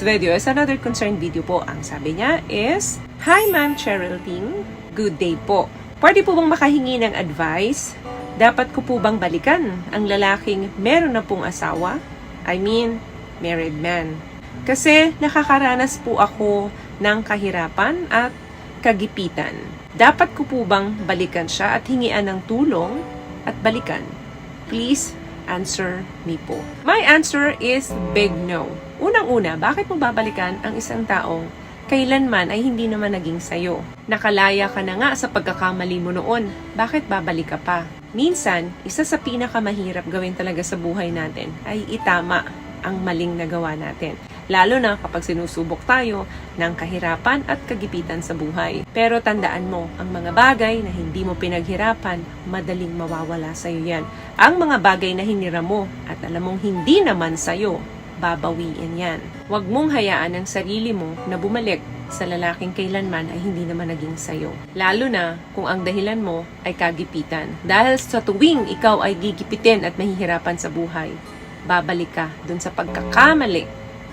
video is another concerned video po. Ang sabi niya is, Hi Ma'am Cheryl Ting, good day po. Pwede po bang makahingi ng advice? Dapat ko po bang balikan ang lalaking meron na pong asawa? I mean, married man. Kasi nakakaranas po ako ng kahirapan at kagipitan. Dapat ko po bang balikan siya at hingian ng tulong at balikan? Please answer me po. My answer is big no. Unang-una, bakit mo babalikan ang isang taong kailanman ay hindi naman naging sayo? Nakalaya ka na nga sa pagkakamali mo noon. Bakit babalik ka pa? Minsan, isa sa pinakamahirap gawin talaga sa buhay natin ay itama ang maling nagawa natin. Lalo na kapag sinusubok tayo ng kahirapan at kagipitan sa buhay. Pero tandaan mo, ang mga bagay na hindi mo pinaghirapan, madaling mawawala sa iyo yan. Ang mga bagay na hinira mo at alam mong hindi naman sa iyo, babawiin yan. Huwag mong hayaan ang sarili mo na bumalik sa lalaking kailanman ay hindi naman naging sayo. Lalo na kung ang dahilan mo ay kagipitan. Dahil sa tuwing ikaw ay gigipitin at mahihirapan sa buhay, babalik ka dun sa pagkakamali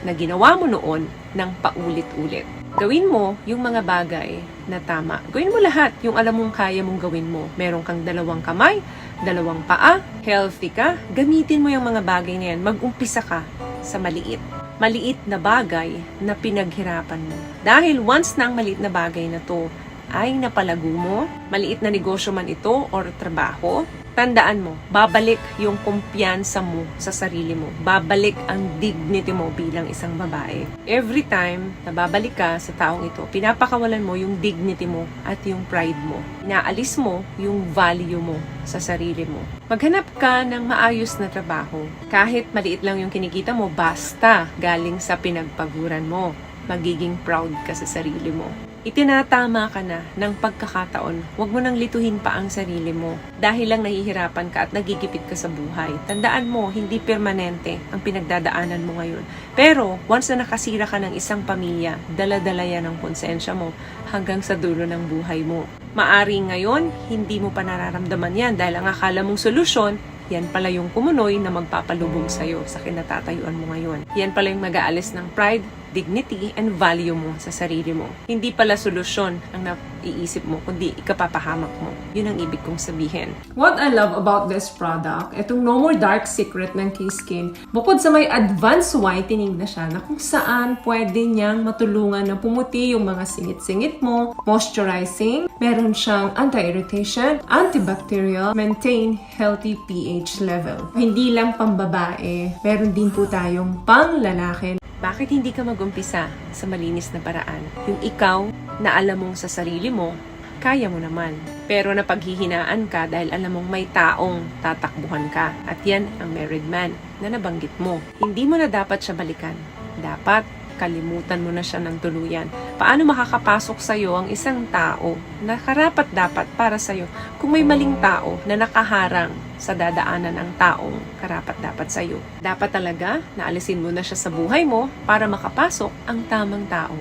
na ginawa mo noon ng paulit-ulit. Gawin mo yung mga bagay na tama. Gawin mo lahat yung alam mong kaya mong gawin mo. Meron kang 2 kamay, 2 paa, healthy ka, gamitin mo yung mga bagay na yan. Mag-umpisa ka sa maliit. Maliit na bagay na pinaghirapan mo. Dahil once na ang maliit na bagay na to ay napalago mo, maliit na negosyo man ito or trabaho, tandaan mo, babalik yung kumpiyansa mo sa sarili mo. Babalik ang dignity mo bilang isang babae. Every time na babalik ka sa taong ito, pinapakawalan mo yung dignity mo at yung pride mo. Inaalis mo yung value mo sa sarili mo. Maghanap ka ng maayos na trabaho. Kahit maliit lang yung kinikita mo, basta galing sa pinagpaguran mo. Magiging proud ka sa sarili mo. Itinatama ka na ng pagkakataon. Huwag mo nang lituhin pa ang sarili mo. Dahil lang nahihirapan ka at nagigipit ka sa buhay. Tandaan mo, hindi permanente ang pinagdadaanan mo ngayon. Pero, once na nakasira ka ng isang pamilya, dala-dala yan ang konsensya mo hanggang sa dulo ng buhay mo. Maaring ngayon, hindi mo pa nararamdaman yan dahil ang akala mong solusyon, yan pala yung kumunoy na magpapalubog sa'yo sa kinatatayuan mo ngayon. Yan pala yung mag-aalis ng pride, dignity, and value mo sa sarili mo. Hindi pala solusyon ang naiisip mo, kundi ikapapahamak mo. Yun ang ibig kong sabihin. What I love about this product, itong No More Dark Secret ng K-Skin, bukod sa may advanced whitening na siya, na kung saan pwede niyang matulungan na pumuti yung mga singit-singit mo, moisturizing, meron siyang anti-irritation, antibacterial, maintain healthy pH level. Hindi lang pambabae, meron din po tayong pang-lalaki. Bakit hindi ka mag-umpisa sa malinis na paraan? Yung ikaw na alam mong sa sarili mo, kaya mo naman. Pero napaghihinaan ka dahil alam mong may taong tatakbuhan ka. At yan ang married man na nabanggit mo. Hindi mo na dapat siya balikan. Dapat kalimutan mo na siya ng tuluyan. Paano makakapasok sa'yo ang isang tao na karapat-dapat para sa'yo kung may maling tao na nakaharang sa dadaanan ng taong karapat-dapat sa'yo? Dapat talaga na alisin mo na siya sa buhay mo para makapasok ang tamang tao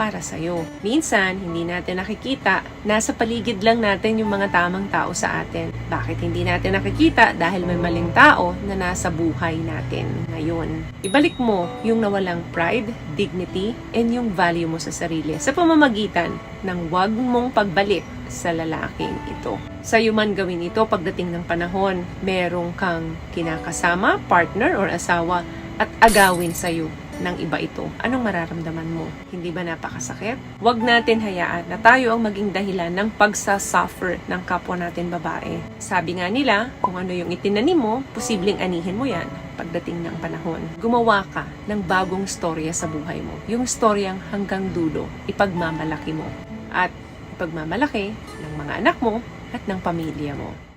para sa'yo. Minsan, hindi natin nakikita, nasa paligid lang natin yung mga tamang tao sa atin. Bakit hindi natin nakikita? Dahil may maling tao na nasa buhay natin ngayon. Ibalik mo yung nawalang pride, dignity, and yung value mo sa sarili sa pamamagitan ng wag mong pagbalik sa lalaking ito. Sa'yo man gawin ito pagdating ng panahon, merong kang kinakasama, partner, or asawa at agawin sa'yo ng iba ito. Anong mararamdaman mo? Hindi ba napakasakit? Huwag natin hayaan na tayo ang maging dahilan ng pagsasuffer ng kapwa natin babae. Sabi nga nila, kung ano yung itinanim mo, posibleng anihin mo yan pagdating ng panahon. Gumawa ka ng bagong storya sa buhay mo. Yung storyang hanggang dulo, ipagmamalaki mo. At ipagmamalaki ng mga anak mo at ng pamilya mo.